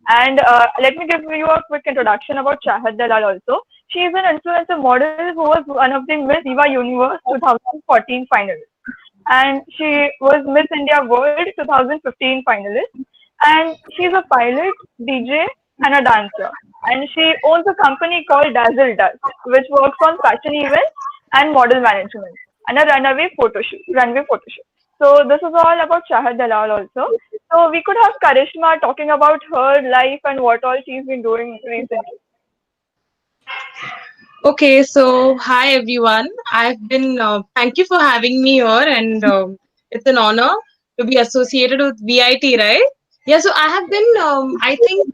And let me give you a quick introduction about Chahat also. She is an influencer model who was one of the Miss Diva Universe 2014 finalists. And she was Miss India World 2015 finalist. And she's a pilot, DJ, and a dancer. And she owns a company called Dazzle Dust, which works on fashion events and model management, and a runway photo shoot. So this is all about Chahat Dalal also. So we could have Karishma talking about her life and what all she's been doing recently. Okay, so hi everyone. Thank you for having me here, and it's an honor to be associated with VIT, right? Yeah, so I have been, I think,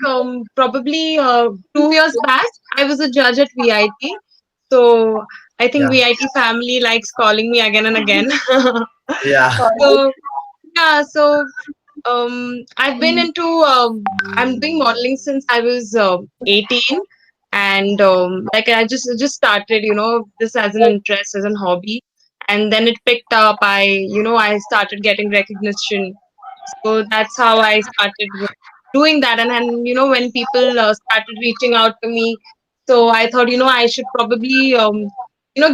probably 2 years back, I was a judge at VIT. So I think Yeah. VIT family likes calling me again and again. Yeah. Sorry. So, yeah, so I've been into I'm doing modeling since I was 18, and like I just started, this as an interest, as an hobby, and then it picked up. I started getting recognition, so that's how I started doing that. And then when people started reaching out to me, so I thought I should probably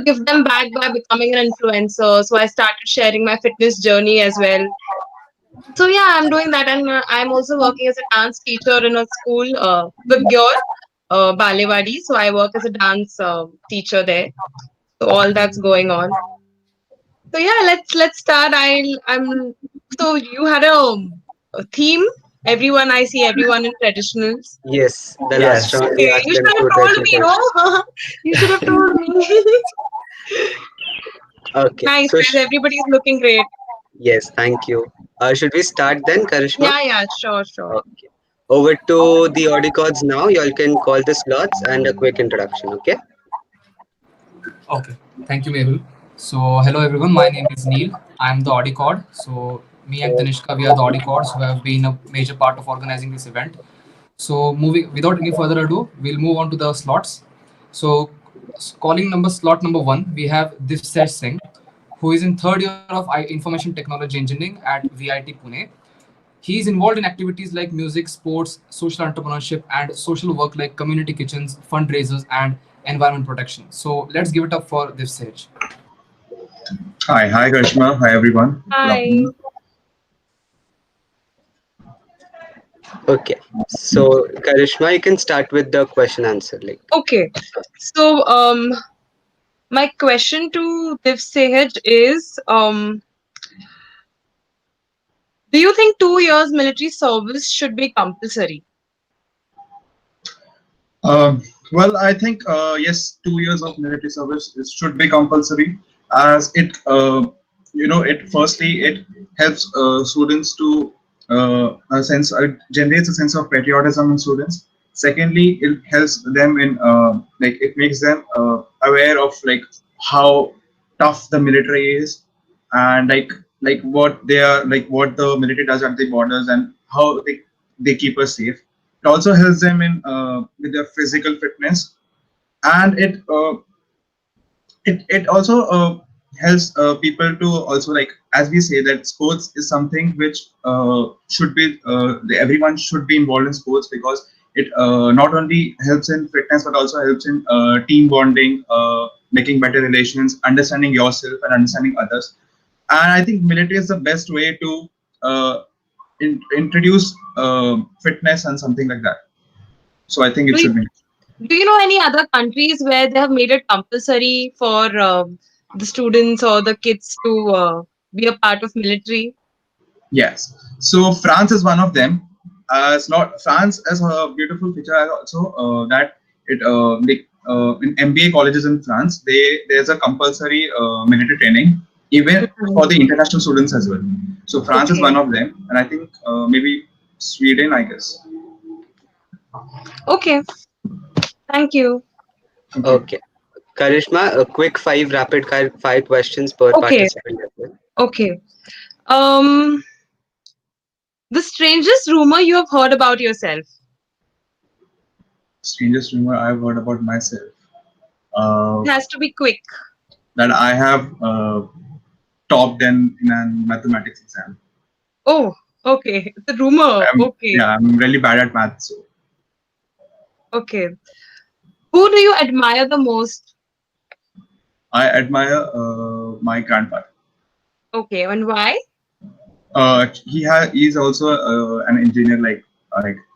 give them back by becoming an influencer. So I started sharing my fitness journey as well. So yeah, I'm doing that, and I'm also working as a dance teacher in a school, Vigyor, Balewadi. So I work as a dance teacher there. So all that's going on. So yeah, let's start. I'm so you had a theme. Everyone I see everyone in traditionals. Yes. The last Yes. round we Okay, asked you them should have two told traditional me, questions. no? You should have told me. Okay. Nice, So guys. Everybody's looking great. yes, thank you. Should we start then, Karishma? Yeah, yeah, sure, sure. Okay. Over to the audicords now. Y'all can call the slots and a quick introduction. Okay. Okay. Thank you, Mehul. So, hello everyone. My name is Neil. I'm the Audicord. So, me and Tanishka, we are the Audicords who have been a major part of organizing this event. So, moving without any further ado, we'll move on to the slots. So, calling number slot number one, we have Divsesh Singh, who is in third year of Information Technology Engineering at VIT Pune. He is involved in activities like music, sports, social entrepreneurship, and social work like community kitchens, fundraisers, and environment protection. So let's give it up for Divsej. Hi, Karishma. Hi, everyone. Good Hi. afternoon. Okay. So Karishma, you can start with the question answer. Like, Okay. So my question to Div Sehaj is, do you think 2 years military service should be compulsory? Well, I think yes, 2 years of military service should be compulsory, as it firstly it helps students to generates a sense of patriotism in students. Secondly, it helps them in like it makes them aware of like how tough the military is, and like what they are like what the military does at the borders and how they keep us safe. It also helps them in with their physical fitness, and it also helps people to also, like, as we say, that sports is something which should be everyone should be involved in sports, because it not only helps in fitness but also helps in team bonding, making better relations, understanding yourself and understanding others. And I think military is the best way to introduce fitness and something like that. So I think it Do you, should be. do you know any other countries where they have made it compulsory for the students or the kids to be a part of military? Yes. So France is one of them. It's not France as a beautiful feature as also that it in MBA colleges in France there's a compulsory military training even for Mhm. the international students as well. So France is Okay. one of them, and I think maybe Sweden, I guess. Okay. Thank you. Thank you. okay, Karishma, a quick fire questions per Okay. participant as well. Okay. Um, the strangest rumor you have heard about yourself. Strangest rumor I've heard about myself. It Uh, has to be quick. that I have topped in a mathematics exam. Oh, Okay, it's a rumor. Okay, I'm really bad at math, so okay. Who do you admire the most? I admire my grandfather. Okay, and why? He's also an engineer, like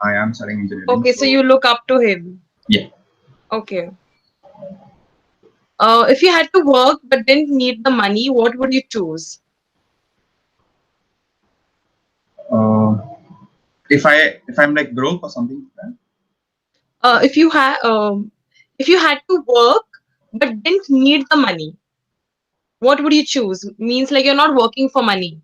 I am studying engineering. Okay, so So you look up to him. yeah. Okay. If you had to work but didn't need the money, what would you choose? Uh, if I'm like broke or something like that. Uh, if you had if you had to work but didn't need the money, what would you choose? Means like you're not working for money.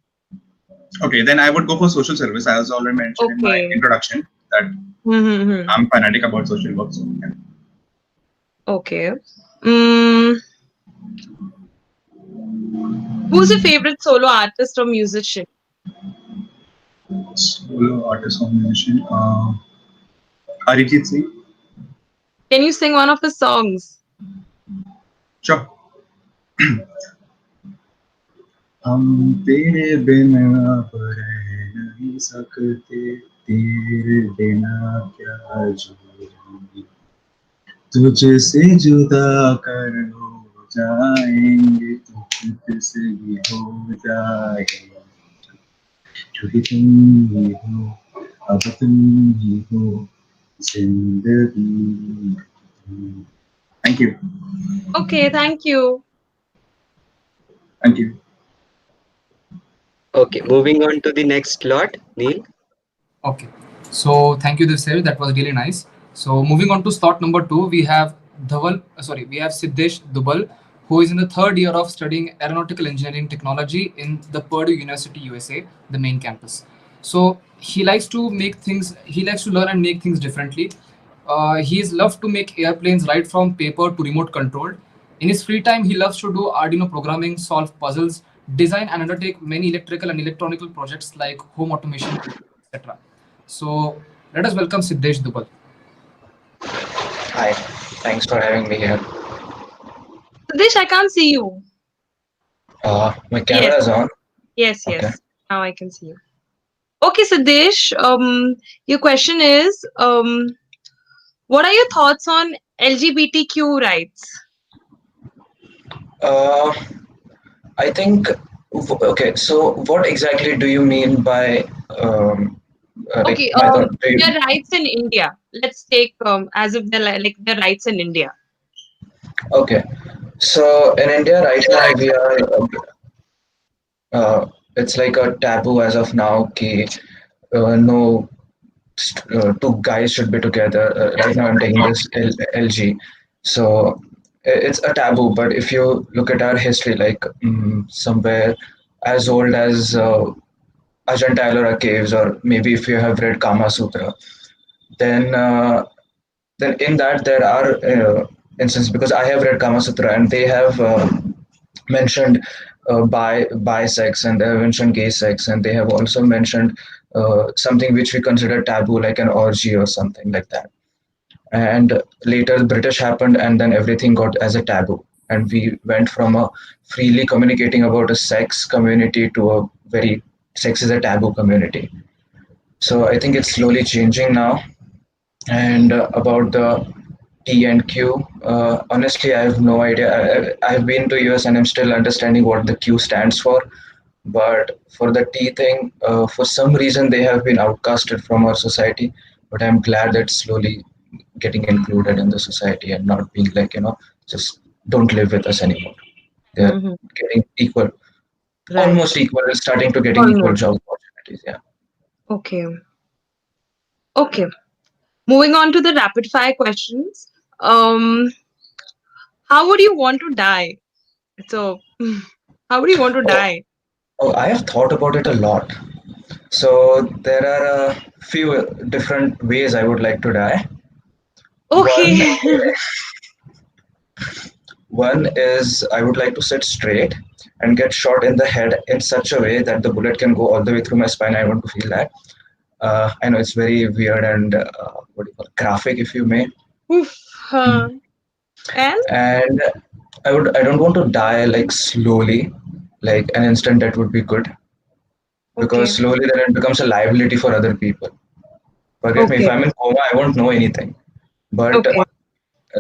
Okay, then I would go for social service. I was already mentioned in my Okay. introduction that Mm-hmm. I'm fanatic about social work. So yeah. Okay. Mm, who's your favorite solo artist or musician? Solo artist combination. Arijit Singh. Can you sing one of his songs? Sure. हम तेरे बिना अब रह नहीं सकते तेरे बिना क्या जिएंगे तुझसे जुदा कर हो जाएंगे तो खुद से भी हो जाएंगे क्योंकि तुम ही हो अब तुम ही हो जिंदगी thank you Okay, thank you. Thank you Okay, moving on to the next slot, Neil. Okay. So thank you, Divsev. That was really nice. So moving on to slot number two, we have we have Siddesh Dubal, who is in the third year of studying aeronautical engineering technology in the Purdue University, USA, the main campus. So he likes to make things. He likes to learn and make things differently. He's loved to make airplanes right from paper to remote controlled. In his free time, he loves to do Arduino programming, solve puzzles, design and undertake many electrical and electronical projects like home automation, etc. So let us welcome Siddesh Dubal. Hi, thanks for having me here. Dish, I can't see you. My Yes, camera is on. yes, Okay. yes. Now I can see you. Okay, Siddesh, your question is, what are your thoughts on LGBTQ rights? Uh, I think. Okay. So, what exactly do you mean by like Okay, my thought? Do their you, rights in India. Let's take as if they're like their rights in India. okay. So in India right now we are. It's like a taboo as of now. Ki, no two guys should be together. Right now, I'm taking this LG, so it's a taboo. But if you look at our history, like somewhere as old as Ajanta Ellora caves, or maybe if you have read Kama Sutra, then then in that there are instances because I have read Kama Sutra and they have mentioned bisex and they have mentioned gay sex and they have also mentioned something which we consider taboo like an orgy or something like that. And later British happened and then everything got as a taboo and we went from a freely communicating about a sex community to a very sex is a taboo community. So I think it's slowly changing now. And about the T and Q, honestly, I have no idea. I've been to US and I'm still understanding what the Q stands for. But for the T thing, for some reason they have been outcasted from our society. But I'm glad that slowly getting included in the society and not being like, just don't live with us anymore. They're Mm-hmm. getting equal, Right. almost equal, starting to getting equal Almost. job opportunities. Yeah. Okay. Okay. Moving on to the rapid fire questions. Um, how would you want to die? So, how would you want to Oh, die? oh, I have thought about it a lot. So there are a few different ways I would like to die. One, Okay. one is I would like to sit straight and get shot in the head in such a way that the bullet can go all the way through my spine. I want to feel that. I know it's very weird and what do you call graphic, if you may. Oof. And And I don't want to die like slowly, like an instant. That would be good. because Okay. slowly then it becomes a liability for other people. Forget me, if Okay. I'm in coma, I won't know anything. But Okay.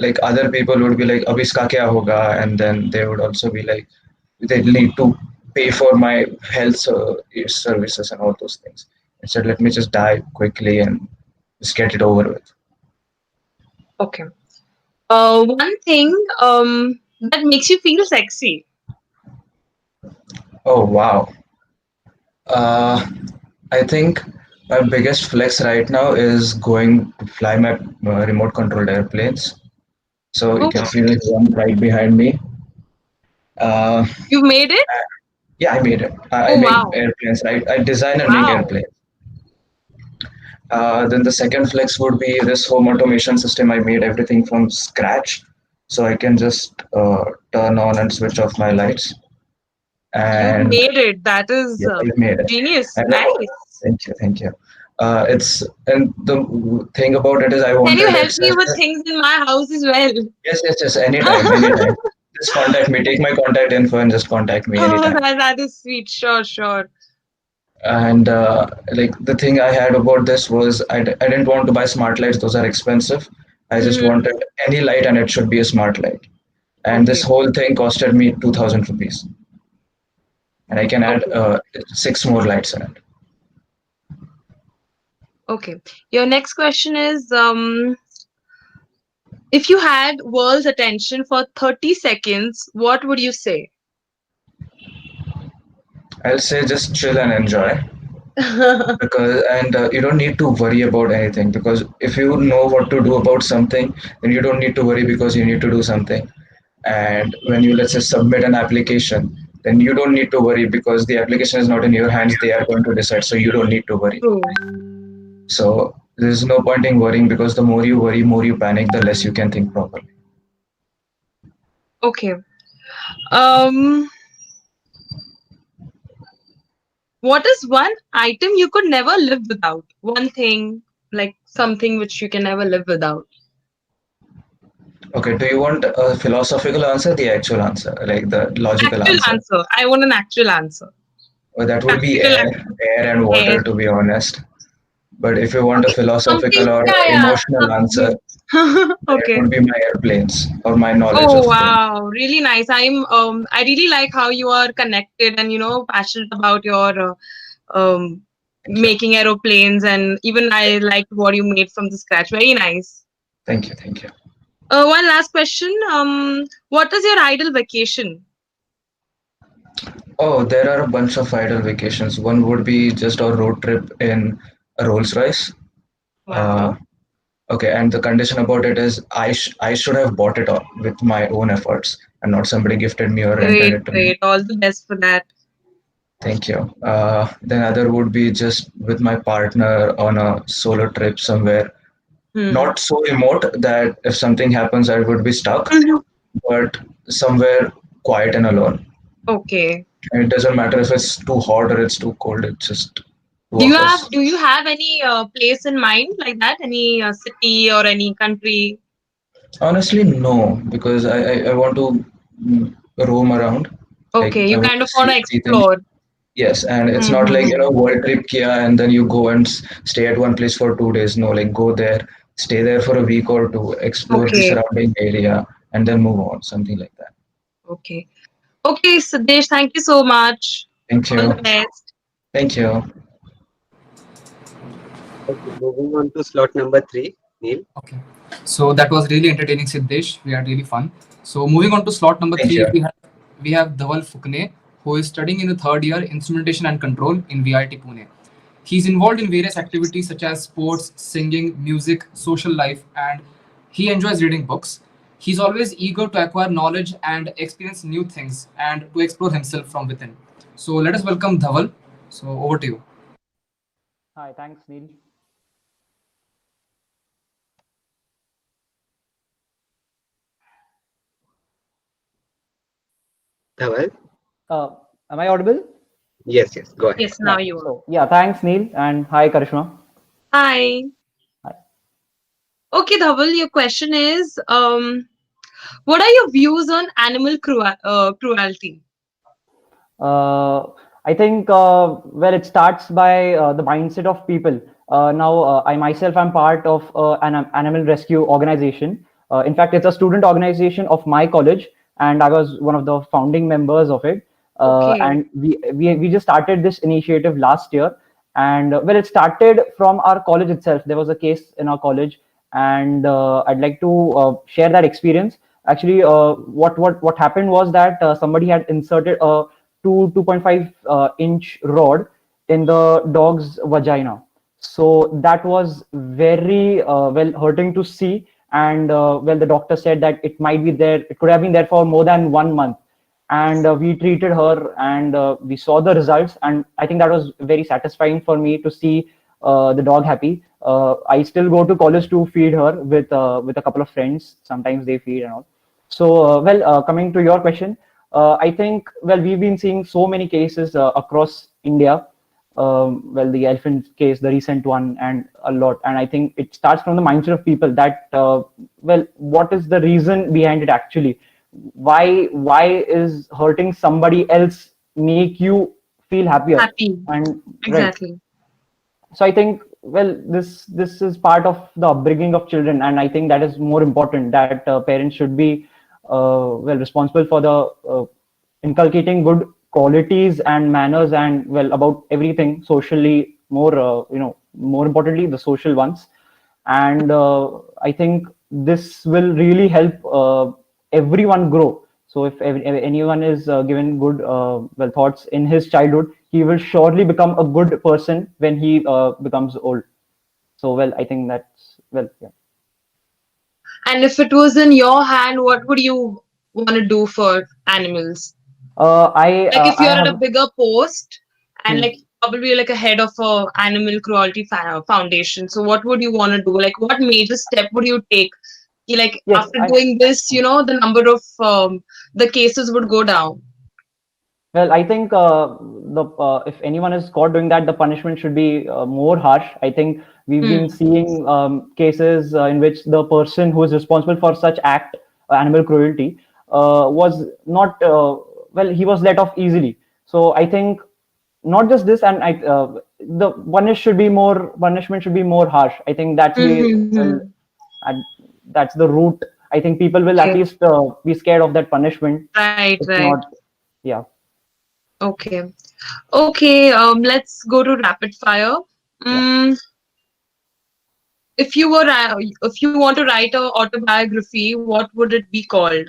like other people would be like, "Ab iska kya hoga?" And then they would also be like, they need to pay for my health services and all those things. Instead, let me just die quickly and just get it over with. Okay. One thing that makes you feel sexy. Oh wow. Uh, I think my biggest flex right now is going to fly my remote controlled airplanes. So you Oh, can see this one right behind me. Uh, you've made it? yeah, I made it. I Oh make wow. airplanes, right? I design and make Wow. airplanes. Then the second flex would be this home automation system. I made everything from scratch, so I can just turn on and switch off my lights. You've And made it. That is yeah, I made it. genius. And Nice. thank you, thank you. It's and the thing about it is I Can you wanted help me with excessive. things in my house as well? Yes, yes, yes. Anytime, anytime. Just contact me. Take my contact info and just contact me Oh, anytime. that is sweet. Sure, sure. And like the thing I had about this was I didn't want to buy smart lights; those are expensive. I just Hmm. wanted any light, and it should be a smart light. And this Okay. whole thing costed me 2,000 rupees, and I can add Okay. six more lights in it. Okay. Your next question is if you had world's attention for 30 seconds, what would you say? I'll say just chill and enjoy, because and you don't need to worry about anything, because if you know what to do about something, then you don't need to worry because you need to do something. And when you, let's say, submit an application, then you don't need to worry because the application is not in your hands, they are going to decide, so you don't need to worry. True. So there's no point in worrying, because the more you worry, more you panic, the less you can think properly. Okay. Um, what is one item you could never live without? One thing, like something which you can never live without. Okay, do you want a philosophical answer, the actual answer, like the logical Actual answer? answer. I want an actual answer. Well, that would be Practical air and answer. water, to be honest. But if you want a Okay. philosophical Something. or Yeah, yeah. emotional answer, then it Okay. would be my airplanes or my knowledge Oh of things. wow, really nice. I really like how you are connected and passionate about your um Thank you. making aeroplanes, and even I liked what you made from the scratch. Very nice. Thank you. Thank you. One last question. What is your ideal vacation? Oh, there are a bunch of idle vacations. One would be just a road trip in a Rolls Royce. Uh, Wow. okay, and the condition about it is I should have bought it with my own efforts and not somebody gifted me or rented Great, it to me. great. All the best for that. Thank you. Then other would be just with my partner on a solo trip somewhere, Hmm. not so remote that if something happens I would be stuck, Mhm. but somewhere quiet and alone. Okay. And it doesn't matter if it's too hot or it's too cold. It's just two Do you of have us. do you have any place in mind like that? Any city or any country? Honestly, no, because I want to roam around. Like Okay, I you want kind to of want see to everything. explore. Yes, and it's not like, Mm-hmm. world trip kia and then you go and stay at one place for 2 days. No, like go there, stay there for a week or two, explore the Okay. surrounding area, and then move on. Something like that. Okay. Okay, Siddesh, thank you so much. Thank All the you. best. Thank you. Okay, moving on to slot number three, Neil. Okay. So that was really entertaining, Siddesh. We had really fun. So moving on to slot number Thank three, you. we have Dhaval Fukne, who is studying in the third year instrumentation and control in VIT Pune. He's involved in various activities such as sports, singing, music, social life, and he enjoys reading books. He's always eager to acquire knowledge and experience new things and to explore himself from within. So let us welcome Dhaval. So over to you. Hi, thanks, Neil. Dhaval? Uh, am I audible? Yes, yes, go ahead. Yes, now Yeah. you are. So, yeah, thanks, Neil, and hi, Karishma. Hi. Hi. Okay, Dhaval, your question is what are your views on animal cruelty? Uh, I think, well, it starts by the mindset of people. Now, I myself am part of an animal rescue organization. In fact, it's a student organization of my college, and I was one of the founding members of it. Okay. And we just started this initiative last year. And well, it started from our college itself. There was a case in our college, and I'd like to share that experience. Actually, what happened was that somebody had inserted a 2.5 inch rod in the dog's vagina. So that was very well hurting to see. And well, the doctor said that it might be there, it could have been there for more than 1 month. And we treated her, and we saw the results. And I think that was very satisfying for me to see the dog happy. I still go to college to feed her with a couple of friends. Sometimes they feed and all. So, well, coming to your question, I think, well, we've been seeing so many cases across India. Well, the elephant case, the recent one, and a lot. And I think it starts from the mindset of people that, well, what is the reason behind it actually? Why is hurting somebody else make you feel happier? Happy. And right. Exactly. So I think, well, this is part of the upbringing of children, and I think that is more important, that parents should be well responsible for the inculcating good qualities and manners, and well, about everything socially, more more importantly, the social ones. And I think this will really help everyone grow. So if anyone is given good well thoughts in his childhood, he will surely become a good person when he becomes old. So well, I think that's, well, yeah. And if it was in your hand, what would you want to do for animals? Like if I you're at a have. bigger post and Hmm. like probably like a head of a animal cruelty foundation, so what would you want to do? Like what major step would you take? Like Yes, after I. doing this, the number of the cases would go down. Well, I think the if anyone is caught doing that, the punishment should be more harsh. I think we've Hmm. been seeing cases in which the person who is responsible for such act, animal cruelty, was not well. He was let off easily. So I think not just this, and the punishment should be more harsh. I think that's the, well, Mm-hmm. and that's the root. I think people will at Okay. least be scared of that punishment. Right, If right. not, yeah. Okay. Okay, let's go to rapid fire. Yeah. Mm, if you want to write a autobiography, what would it be called?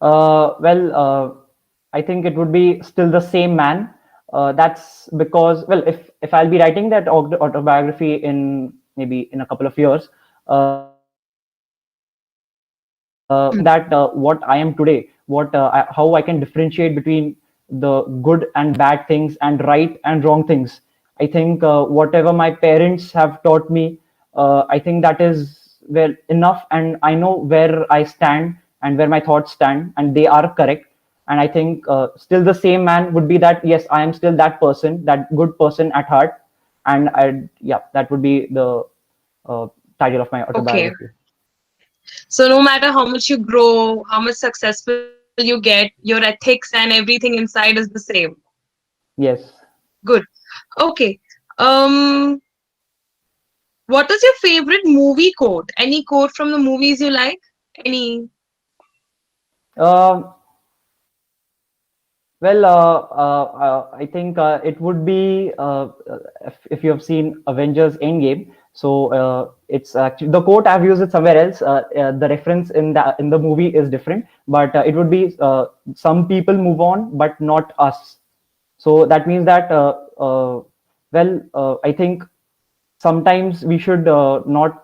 Well, I think it would be still the same man. That's because, well, if I'll be writing that autobiography in maybe in a couple of years, Hmm. that what I am today, how I can differentiate between the good and bad things and right and wrong things. I think whatever my parents have taught me, I think that is well enough, and I know where I stand and where my thoughts stand, and they are correct. And I think still the same man would be that, yes, I am still that person, that good person at heart. And I, yeah, that would be the uh, title of my Okay. autobiography. So no matter how much you grow, how much successful you get, your ethics and everything inside is the same. Yes. Good. Okay. Um, what is your favorite movie quote? Any quote from the movies you like? Any? Um, Well, I think it would be if you have seen Avengers Endgame. So it's actually the quote I've used it somewhere else. The reference in the movie is different, but it would be some people move on, but not us. So that means that well, I think sometimes we should not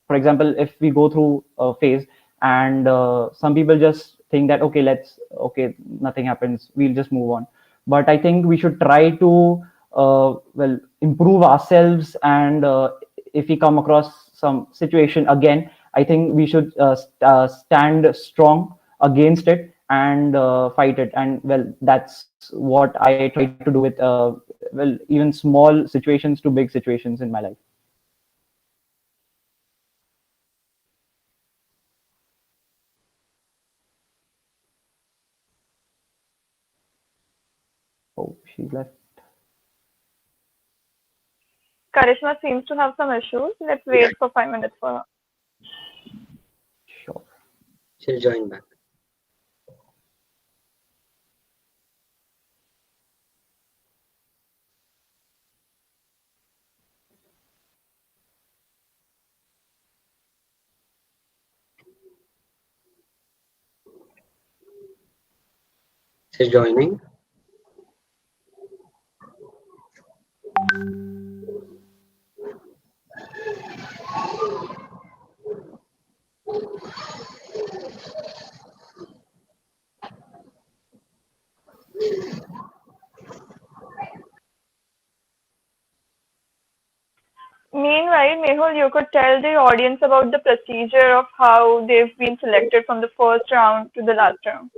for example, if we go through a phase, and some people just think that, okay, let's, okay, nothing happens, we'll just move on. But I think we should try to well, improve ourselves. And if we come across some situation again, I think we should stand strong against it, and fight it. And well, that's what I try to do with well, even small situations to big situations in my life. Oh, she's left. Karishma seems to have some issues. Let's Yeah, wait for 5 minutes for her. Sure. she'll join back. She's joining. Meanwhile, Mehul, you could tell the audience about the procedure of how they've been selected from the first round to the last round.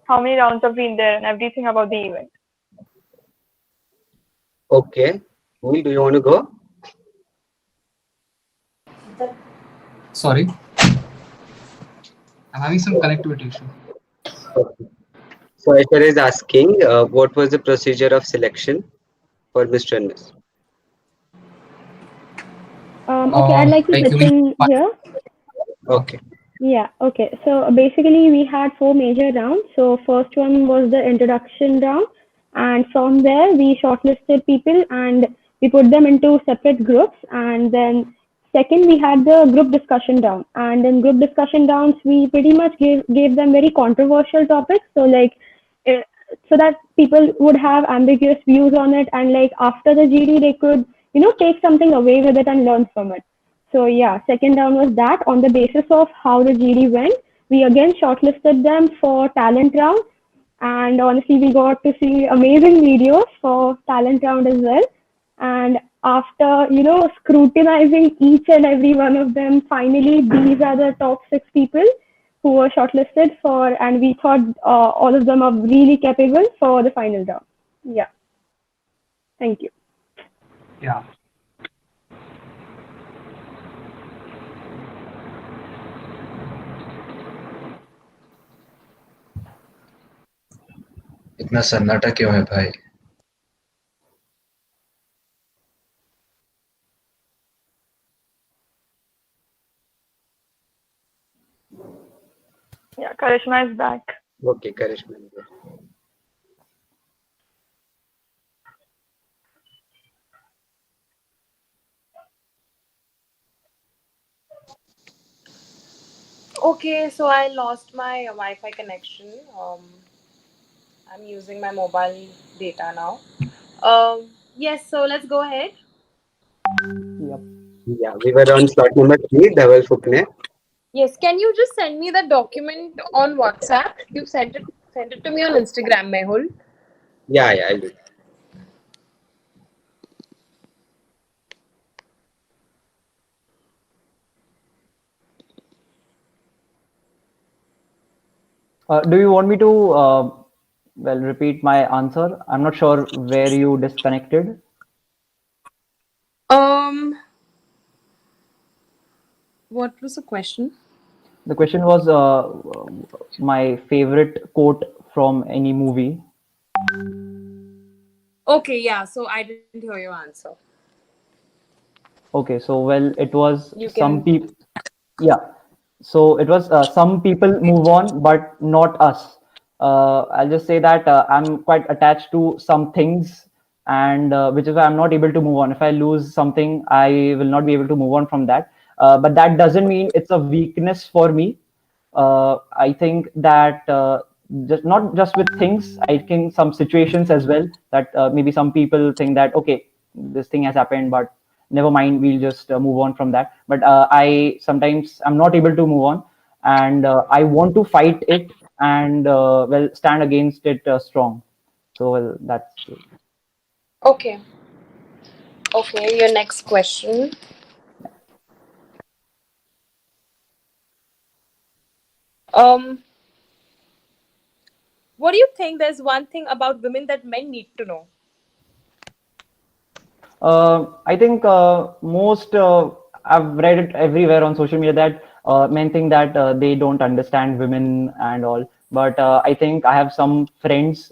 How many rounds have been there and everything about the event. Okay. Neil, do you want to go? Sorry, I'm having some connectivity issue. Okay. So Aishwarya is asking, what was the procedure of selection for Mr. and Miss? Okay, I'd like to Like you pitch mean? in here. Okay. Yeah, okay. So basically, we had four major rounds. So first one was the introduction round, and from there we shortlisted people and we put them into separate groups. And then second, we had the group discussion round. And in group discussion rounds, we pretty much gave them very controversial topics. So like, eh, so that people would have ambiguous views on it, and like after the GD, they could take something away with it and learn from it. So yeah, second round was that. On the basis of how the GD went, we again shortlisted them for talent round, and honestly, we got to see amazing videos for talent round as well. And after scrutinizing each and every one of them, finally these are the top six people who were shortlisted for, and we thought all of them are really capable for the final round. Yeah, thank you. Yeah. इतना सन्नाटा क्यों है भाई? Yeah, Karishma is back. Okay, Karishma. Okay, so I lost my Wi-Fi connection. I'm using my mobile data now. Yes, so let's go ahead. Yep. Yeah, we were on slot number 3, Dhaval Fukne. Yes, can you just send me the document on WhatsApp? You sent it to me on Instagram, Mehul. Yeah, I'll do it. Do you want me to repeat my answer? I'm not sure where you disconnected. Um, what was the question? The question was my favorite quote from any movie. Okay, yeah, so I didn't hear your answer. Okay, so well, it was You some can. people. Yeah, so it was some people move on, but not us. I'll just say that I'm quite attached to some things, and which is why I'm not able to move on. If I lose something, I will not be able to move on from that. But that doesn't mean it's a weakness for me. I think that just not just with things, I think some situations as well, that maybe some people think that okay, this thing has happened, but never mind, we'll just move on from that. But I sometimes I'm not able to move on, and I want to fight it and stand against it strong. So well, that's Okay, okay, your next question. Um, what do you think? There's one thing about women that men need to know. I think most I've read it everywhere on social media that men think that they don't understand women and all. But I think I have some friends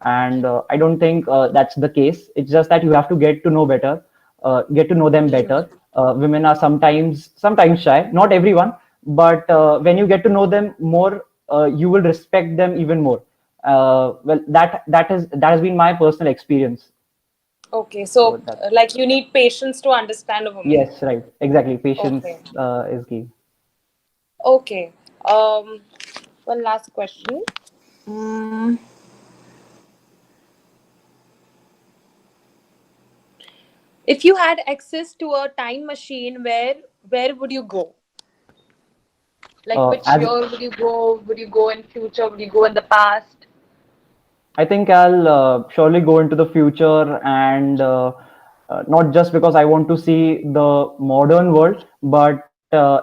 and I don't think that's the case. It's just that you have to get to know better, get to know them better. Women are sometimes shy, not everyone, but when you get to know them more, you will respect them even more. Well, that has been my personal experience. Okay, So so that, like you need patience to understand a woman. yes, right, exactly. Okay. Patience is key. Okay. Um, One last question. Mm, if you had access to a time machine, where would you go? Like which As year would you go? Would you go in future? Would you go in the past? I think I'll surely go into the future, and not just because I want to see the modern world, but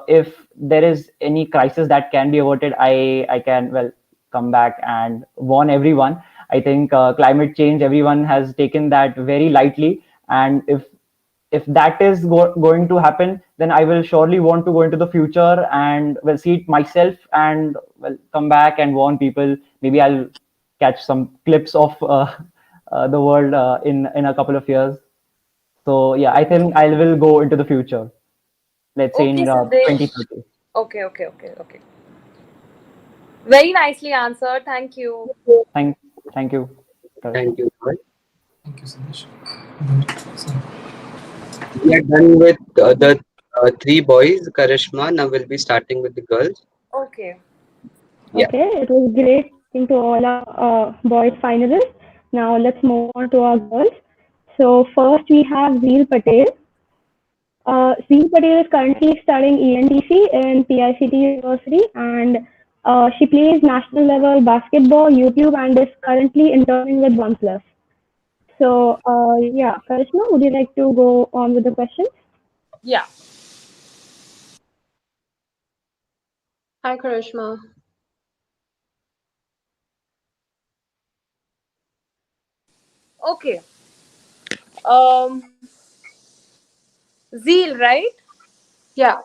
if there is any crisis that can be averted, I can, well, come back and warn everyone. I think climate change, everyone has taken that very lightly, and if that is going to happen, then I will surely want to go into the future and will see it myself, and will come back and warn people. Maybe I'll catch some clips of the world in a couple of years. So yeah, I think I will go into the future. Let's say Okay, in Siddesh. 2030. Okay. Very nicely answered. Thank you. Thank thank you, Karishma. Thank you, Dhawan. Thank you, Sandesh. So, We are done with the three boys, Karishma. Now we'll be starting with the girls. Okay. Yeah. Okay, it was great talking to all our boys finalists. Now let's move on to our girls. So first we have Zeel Patel. Zeel Patel is currently studying ENTC in PICT University, and she plays national level basketball, YouTube, and is currently interning with OnePlus. So yeah, Karishma, would you like to go on with the questions? Yeah. Hi, Karishma. Okay. Um, Zeel, right? Yeah.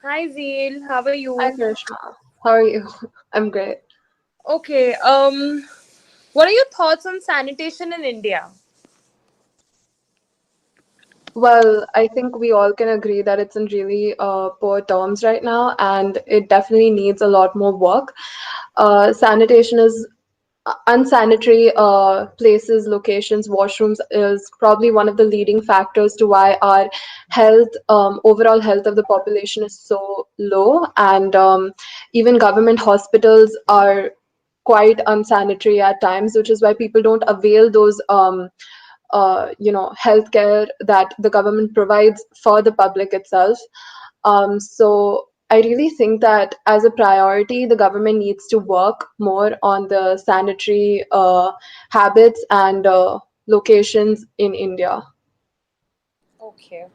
Hi, Zeel. How are Hi, you? Karishma. How are you? I'm great. Okay. What are your thoughts on sanitation in India? Well, I think we all can agree that it's in really poor terms right now, and it definitely needs a lot more work. Sanitation is unsanitary places, locations, washrooms is probably one of the leading factors to why our health, overall health of the population is so low. And even government hospitals are quite unsanitary at times, which is why people don't avail those healthcare that the government provides for the public itself. So I really think that as a priority, the government needs to work more on the sanitary habits and locations in India. Okay.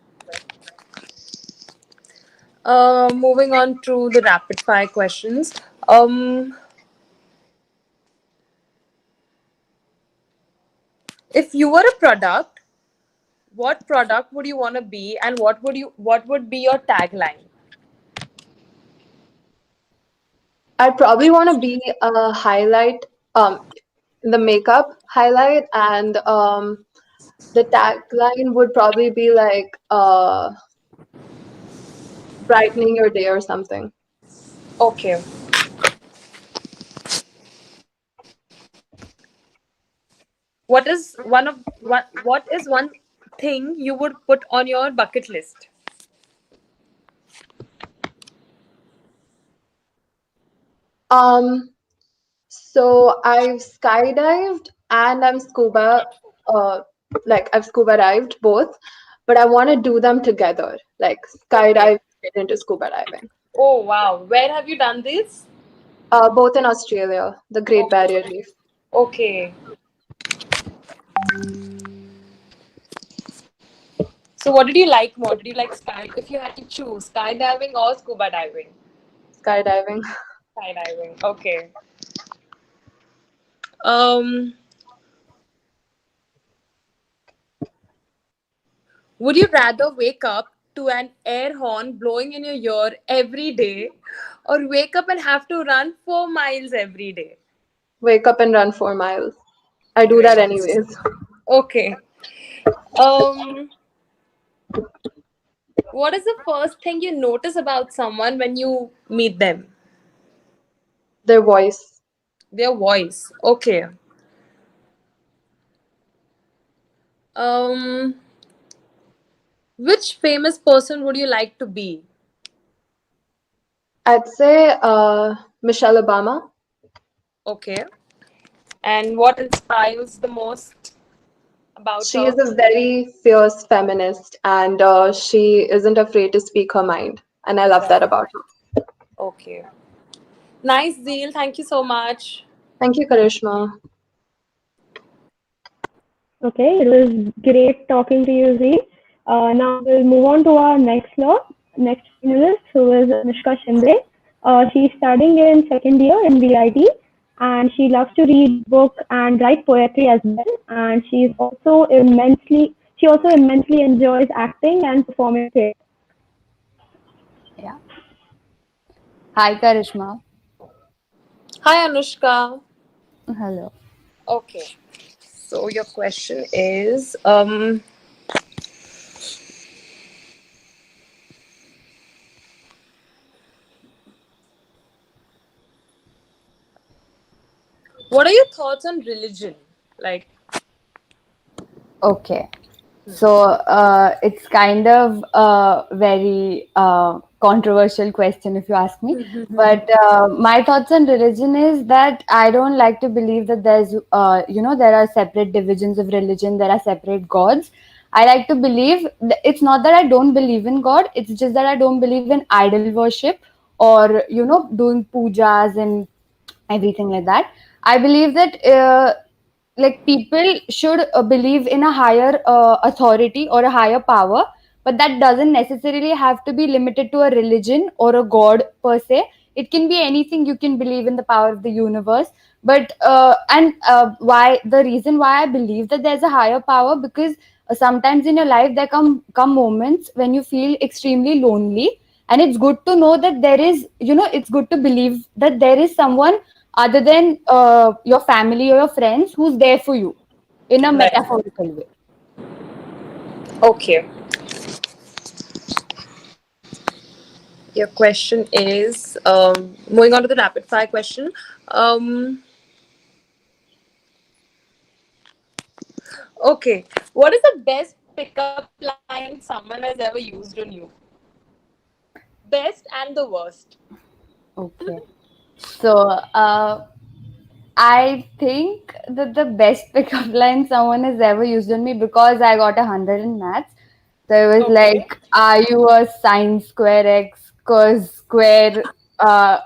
Moving on to the rapid fire questions. Um, if you were a product, what product would you want to be, and what would be your tagline? I'd probably want to be a highlight, the makeup highlight, and the tagline would probably be like brightening your day or something. Okay. What is one thing you would put on your bucket list? Um, So I've skydived and uh, I've scuba dived both, but I want to do them together, like Okay. skydive get into scuba diving. Oh wow. Where have you done this? Both in Australia, the Great Okay. Barrier Reef. Okay. So what did you like more? Did you like sky if you had to choose skydiving or scuba diving? Skydiving. Skydiving. Okay. Um would you rather wake up to an air horn blowing in your ear every day or wake up and have to run 4 miles every day? Wake up and run 4 miles. I do that Great. anyways. Okay. Um, what is the first thing you notice about someone when you meet them? Their voice. Their voice. Okay. Um, which famous person would you like to be? I'd say Michelle Obama. Okay. And what inspires the most about She is her? a very fierce feminist and she isn't afraid to speak her mind. And I love that Right. about her. Okay. Nice deal. Thank you so much. Thank you, Karishma. Okay, it was great talking to you, Z. Now we'll move on to our next finalist, who is Anushka Shinde. She's studying in second year in VIT, and she loves to read book and write poetry as well. And she also immensely enjoys acting and performing theatre. Yeah. Hi, Karishma. Hi, Anushka. Hello. Okay. So your question is, what are your thoughts on religion? Like, Okay. So it's kind of a very controversial question, if you ask me. But my thoughts on religion is that I don't like to believe that there are separate divisions of religion, there are separate gods. I like to believe, it's not that I don't believe in God, it's just that I don't believe in idol worship or, doing pujas and everything like that. I believe that like people should believe in a higher authority or a higher power, but that doesn't necessarily have to be limited to a religion or a god per se. It can be anything. You can believe in the power of the universe, but and why the reason why I believe that there's a higher power, because sometimes in your life there come moments when you feel extremely lonely, and it's good to know that there is, it's good to believe that there is someone other than your family or your friends who's there for you in a right. metaphorical way. Okay. Your question is, moving on to the rapid fire question. Um, okay. What is the best pickup line someone has ever used on you? Best and the worst. Okay. So I think that the best pickup line someone has ever used on me, because I got 100 in maths. So it was Okay. like, are you a sine square x cos square?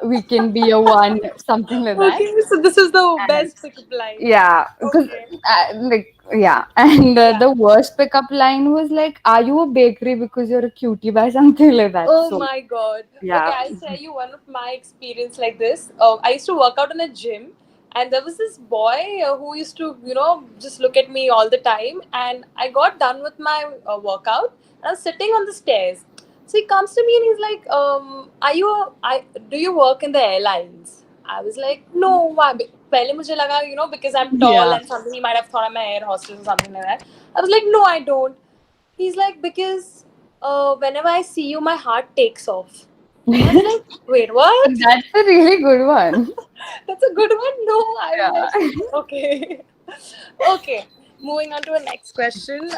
We can be a one, something like that. Okay. So this is the And best pickup line. yeah, because Okay. yeah, and Yeah. the worst pickup line was like, "Are you a bakery because you're a cutie by something like that?" Oh So my God. Okay, yeah, I'll tell you one of my experience like this. I used to work out in a gym, and there was this boy who used to, just look at me all the time. And I got done with my workout, and I was sitting on the stairs. So he comes to me and he's like, "Are you? Do you work in the airlines?" I was like, "No, why?" पहले मुझे लगा, because I'm tall yeah. and something, he might have thought I'm an air hostess or something like that. I was like, "No, I don't." He's like, because whenever I see you, my heart takes off. I was like, wait, what? That's a really good one. That's a good one. No, I was like, Yeah. okay. Okay. Moving on to the next question.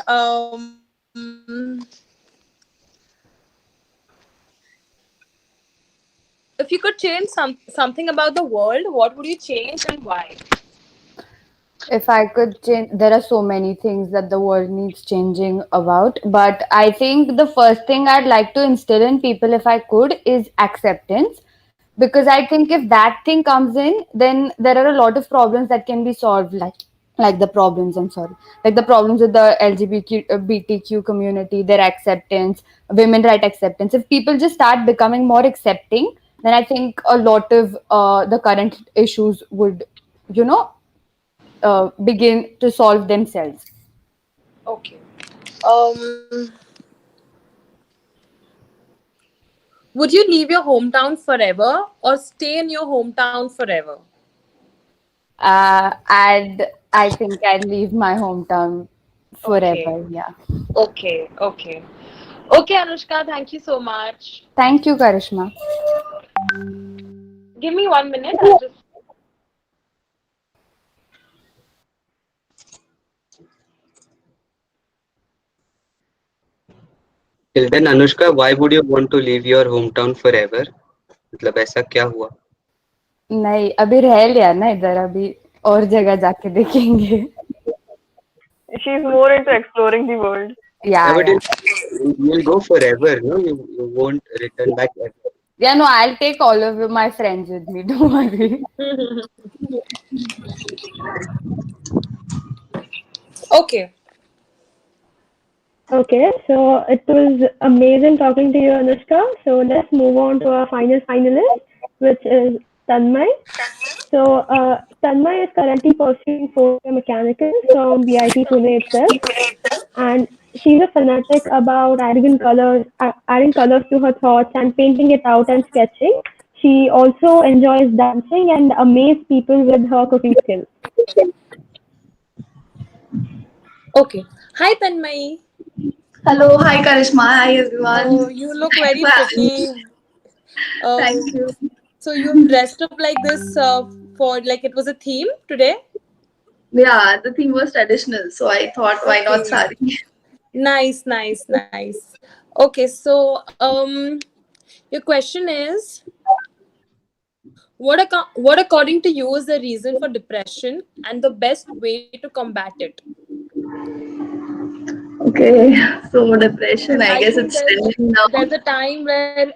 If you could change something about the world, what would you change and why? If I could change, there are so many things that the world needs changing about, but I think the first thing I'd like to instill in people, if I could, is acceptance. Because I think if that thing comes in, then there are a lot of problems that can be solved, like the problems. I'm sorry, like the problems with the LGBTQ community, their acceptance, women right acceptance. If people just start becoming more accepting, then I think a lot of the current issues would, you know, begin to solve themselves. Okay. Um, would you leave your hometown forever or stay in your hometown forever? I'd I think I'd leave my hometown Okay. forever. Yeah. Okay. Okay. Okay, Anushka, thank you so much. Thank you, Karishma. Give me 1 minute. I'll just. Till then, Anushka, why would you want to leave your hometown forever? मतलब ऐसा क्या हुआ? नहीं, अभी रह लिया ना इधर, अभी और जगह जाके देखेंगे. She's more into exploring the world. Yeah, Yeah, but yeah. you'll go forever, no? You won't return back ever. Yeah, no, I'll take all of you, my friends with me. Don't worry. Okay. Okay, so it was amazing talking to you, Anushka. So let's move on to our final finalist, which is Tanmay. So Tanmay is currently pursuing four-year mechanical from BIT Pune itself, and she's a fanatic about adding colors to her thoughts and painting it out and sketching. She also enjoys dancing and amaze people with her cooking skills. Okay. Hi, Tanmay. Hello, hi Karishma, hi everyone. Oh, you look Thanks very for having me. pretty. Uh, Thank you. so you've dressed up like this for like it was a theme today? Yeah, the theme was traditional, so I thought why not Okay. sari? Nice, nice, nice. Okay, so your question is what according to you is the reason for depression and the best way to combat it? Okay, so depression, Because I I guess think it's trending now. there's a time where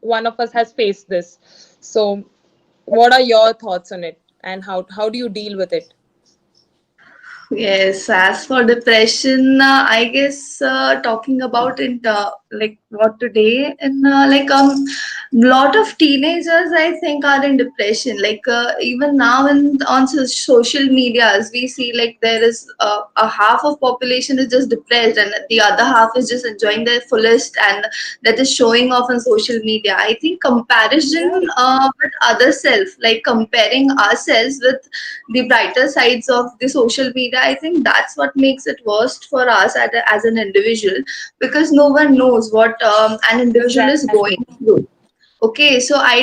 one of us has faced this. So what are your thoughts on it and how do you deal with it? Yes, as for depression, I guess talking about it like what today and lot of teenagers I think are in depression. Like even now in on social medias, we see like there is a half of population is just depressed and the other half is just enjoying their fullest and that is showing off on social media. I think comparison Right. with other self, like comparing ourselves with the brighter sides of the social media, I think that's what makes it worst for us as an individual, because no one knows what an individual is Exactly. going through. Okay, so I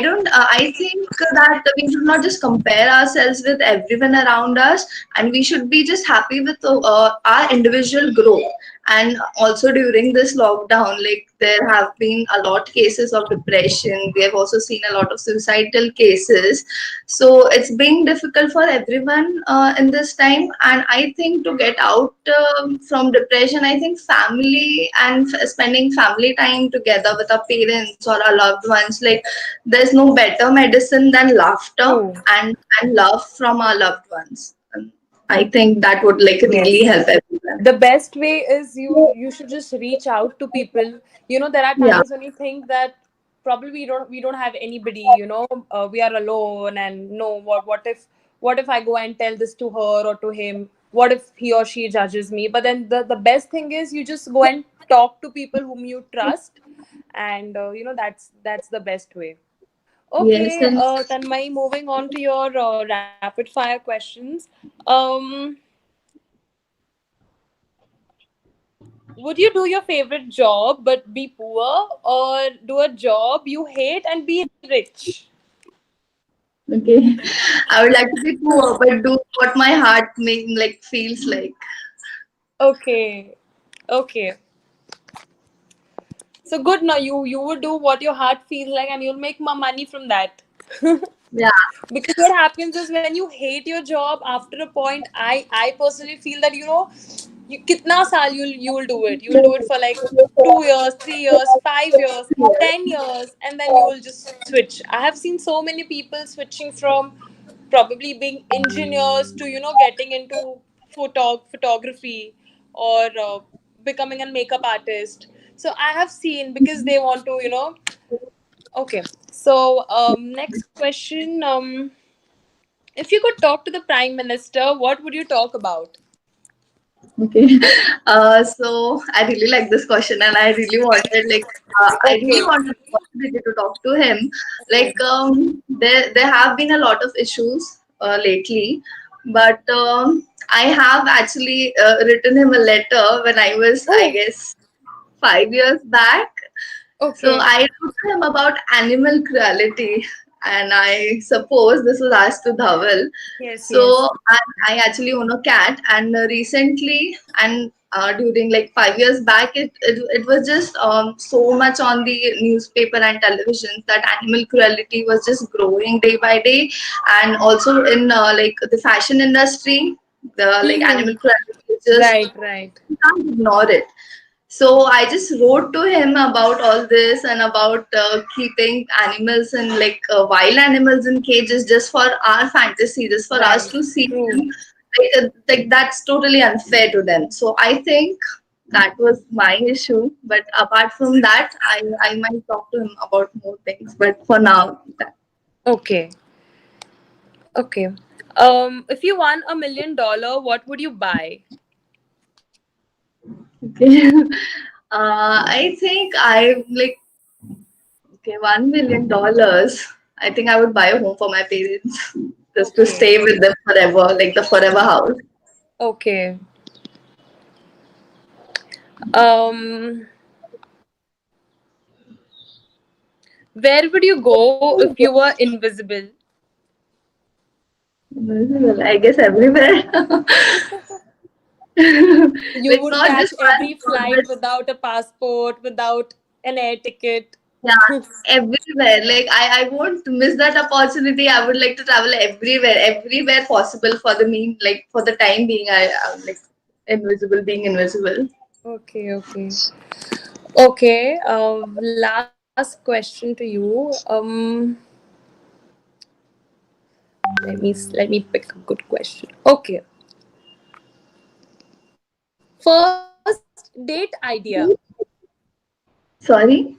think that we should not just compare ourselves with everyone around us, and we should be just happy with our individual growth. And also during this lockdown, like there have been a lot cases of depression. We have also seen a lot of suicidal cases. So it's been difficult for everyone in this time. And I think to get out from depression, I think family and spending family time together with our parents or our loved ones, like there's no better medicine than laughter True. and love from our loved ones. And I think that would like really Yes. help everyone. The best way is you should just reach out to people. There are Yeah. times when you think that probably we don't have anybody, we are alone, and no, what if I go and tell this to her or to him? What if he or she judges me? But then the best thing is you just go and talk to people whom you trust, and that's the best way. Yes, Okay, and Tanmay, moving on to your rapid fire questions. um Would you do your favorite job but be poor, or do a job you hate and be rich? okay, I would like to be poor, but do what my heart like feels like. Okay. Okay. So good now you would do what your heart feels like and you'll make more money from that. Yeah. Because what happens is when you hate your job after a point, I personally feel that you kitna saal you will do it. You will do it for like 2 years, 3 years, 5 years, 10 years, and then you will just switch. I have seen so many people switching from probably being engineers to getting into photography, or becoming a makeup artist. So I have seen, because they want to okay. So next question. If you could talk to the prime minister, what would you talk about? Okay. So I really like this question, and I really wanted I really Okay. wanted the opportunity to talk to him. Like there have been a lot of issues lately, but I have actually written him a letter when I was, I Oh, guess, 5 years back. So okay. I wrote to him about animal cruelty, and I suppose this was asked to Dhaval. Yes, So yes. I actually own a cat, and recently, and during like 5 years back, it was just so much on the newspaper and television that animal cruelty was just growing day by day, and also in like the fashion industry, the like animal cruelty is just, Right, right. you can't ignore it. So I just wrote to him about all this and about keeping animals and like wild animals in cages just for our fantasy, just for us Right. to see True. them. Like that's totally unfair to them. So I think that was my issue. But apart from that, I might talk to him about more things. But for now, that. Okay. Okay. If you won $1 million, what would you buy? Okay. I think I like okay, $1 million. I think I would buy a home for my parents just to Okay. stay with them forever, like the forever house. Okay. Um, where would you go if you were invisible? Well, I guess everywhere. You Like would not catch just one every spot, flight but without a passport, without an air ticket. yeah, everywhere. Like I won't miss that opportunity. I would like to travel everywhere, everywhere possible for the mean, like for the time being. I'm like invisible, being invisible. Okay, okay. Okay, last question to you. Let me pick a good question. Okay, first date idea. Sorry.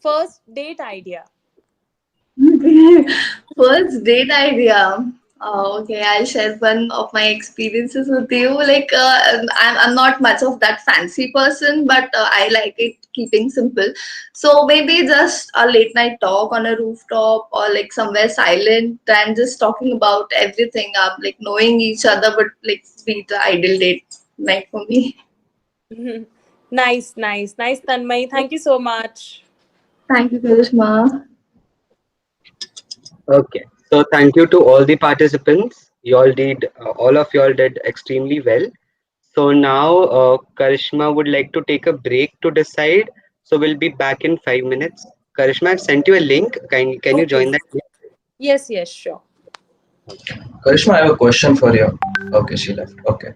First date idea. First date idea. Okay, I'll share one of my experiences with you. Like, I'm not much of that fancy person, but I like it keeping simple. So maybe just a late night talk on a rooftop or like somewhere silent and just talking about everything. Like knowing each other would like be the ideal date night for me. Nice, nice, nice, Tanmay. Thank you so much. Thank you, Karishma. Okay. So thank you to all the participants. All of y'all did extremely well. So now Karishma would like to take a break to decide. So we'll be back in 5 minutes. Karishma, I've sent you a link. Can you Okay. join that link? Yes, yes, sure. Karishma, I have a question for you. Okay, she left. Okay.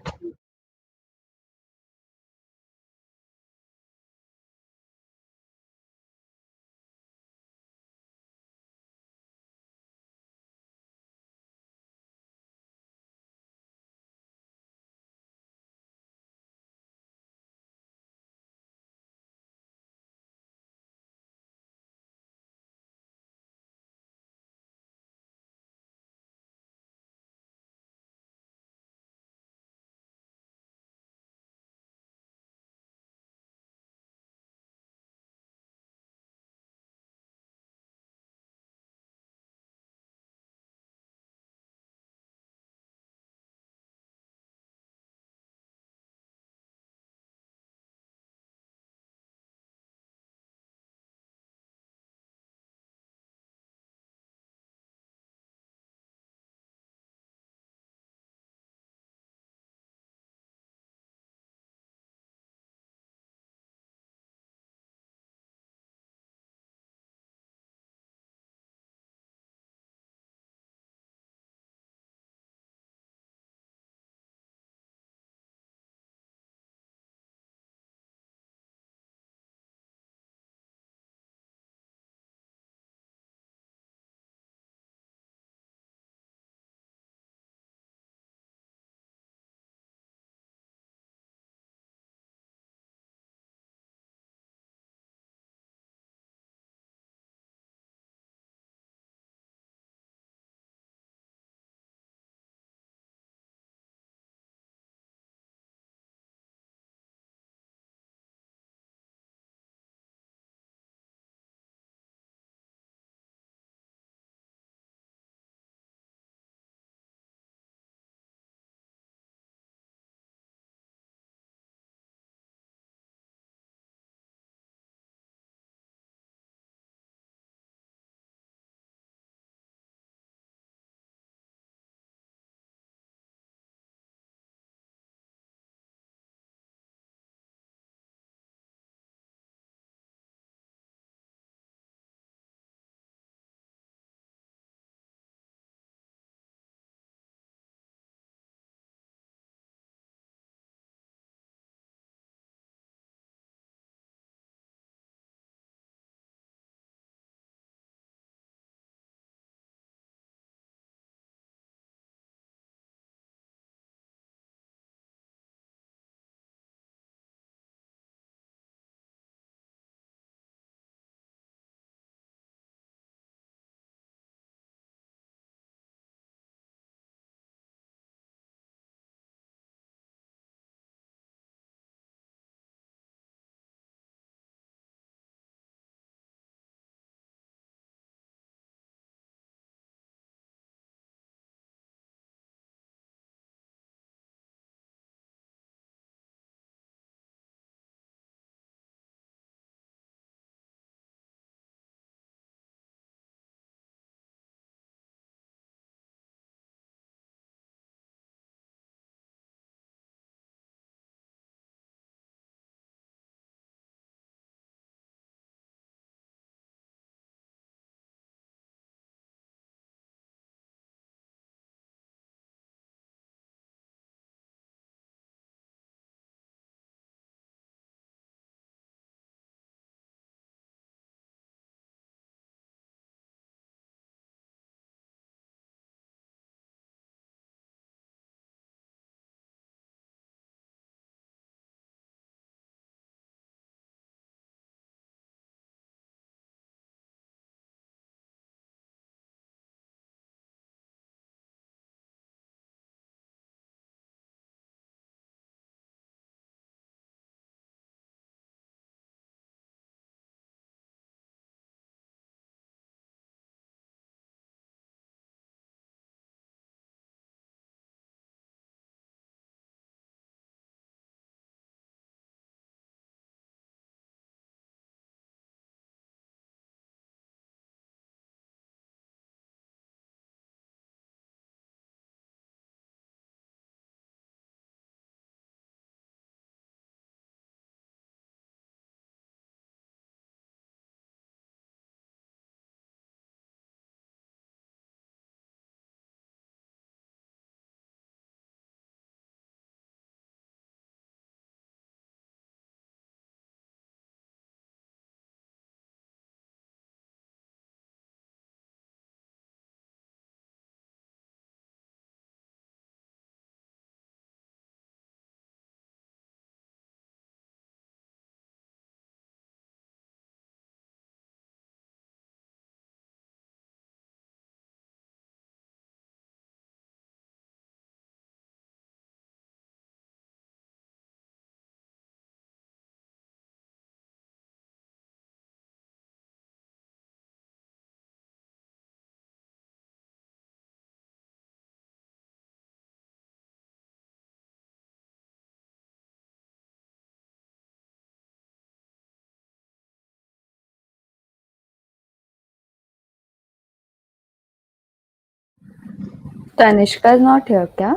Tanishka is not here, kya?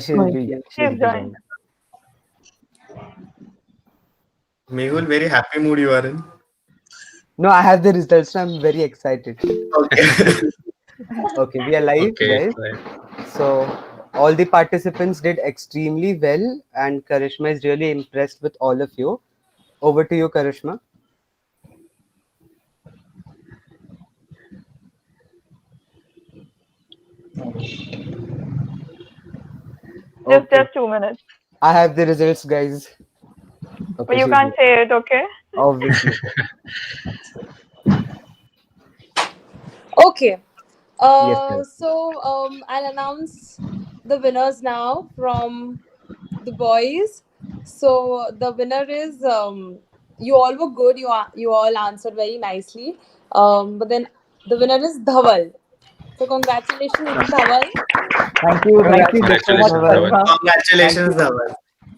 She'll be, yeah, she'll She's be joined. joining. Mehul, very happy mood you are in. No, I have the results. So I'm very excited. Okay. Okay, we are live, Okay, guys. right. So all the participants did extremely well, and Karishma is really impressed with all of you. Over to you, Karishma. Okay, Just 2 minutes. I have the results, guys. But Okay, you she'll can't be say it, okay? obviously. Okay. Yes, sir. I'll announce the winners now from the boys. So the winner is you all were good. You all answered very nicely. But then the winner is Dhawal. So congratulations, Dhawal. Thank you so much, Congratulations, Congratulations. Dhawan. Karishma. Thank Congratulations, you. Dhawan.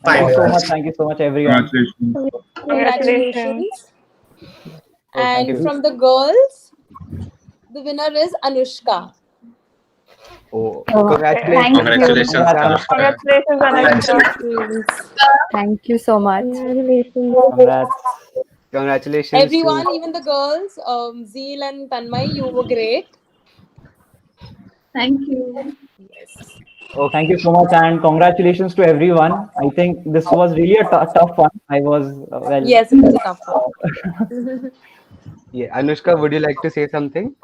Thank you Fine. so much. Thank you so much, everyone. Congratulations. Congratulations. Congratulations. Oh, thank And you. from the girls, the winner is Anushka. Oh, Oh, Okay. congratulations, thank you. Congratulations, Anushka. Anushka. Congratulations, Anushka. Congratulations. Thank you so much. Congratulations. Congrats. Congratulations to Everyone, even the girls, Zeel and Tanmay, you were great. Thank you. Yes. Oh, thank you so much, and congratulations to everyone. I think this was really a tough one. I was Yes, it was a tough one. yeah. Anushka, would you like to say something?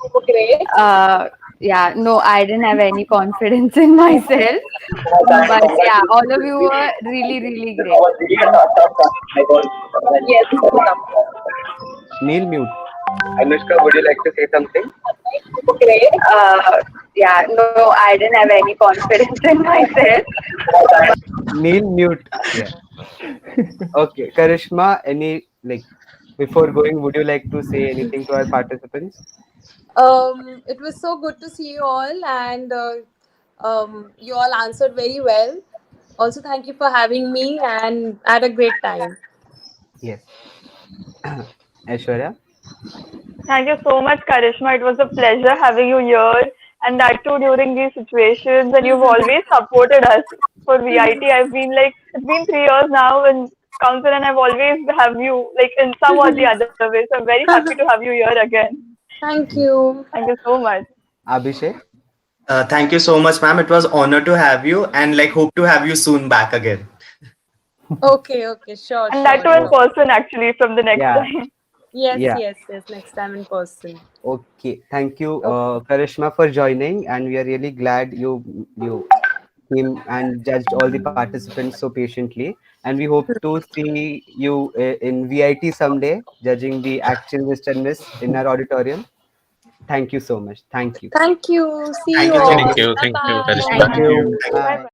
You were great. Yeah, no, I didn't have any confidence in myself. But yeah, all of you were really, really great. Yes, it was a tough one. Neil, mute. Anushka, would you like to say something? You were great. Yeah, no, I didn't have any confidence in myself. Neil, mute. Yeah. Okay, Karishma, any like before going, would you like to say anything to our participants? It was so good to see you all, and you all answered very well. Also, thank you for having me, and I had a great time. Yes. Aishwarya? Thank you so much, Karishma. It was a pleasure having you here, and that too during these situations. And you've always supported us for VIT. I've been like, it's been 3 years now in council, and I've always have you like in some or the other way. So I'm very happy to have you here again. Thank you. Thank you so much. Abhishek? Thank you so much, ma'am. It was honor to have you, and like hope to have you soon back again. Okay, okay, sure, And that sure, too in Oh, sure. person actually from the next yeah, time. Yes, yeah. yes, yes. Next time in person. Okay. Thank you, Okay. Karishma, for joining, and we are really glad you came and judged all the participants so patiently. And we hope to see you in VIT someday, judging the actual Mr. and Miss in our auditorium. Thank you so much. Thank you. Thank you. See Thank you you so all. much. Bye Thank you, bye. Thank Karishma. Thank you. you. Thank you. Bye Bye. bye.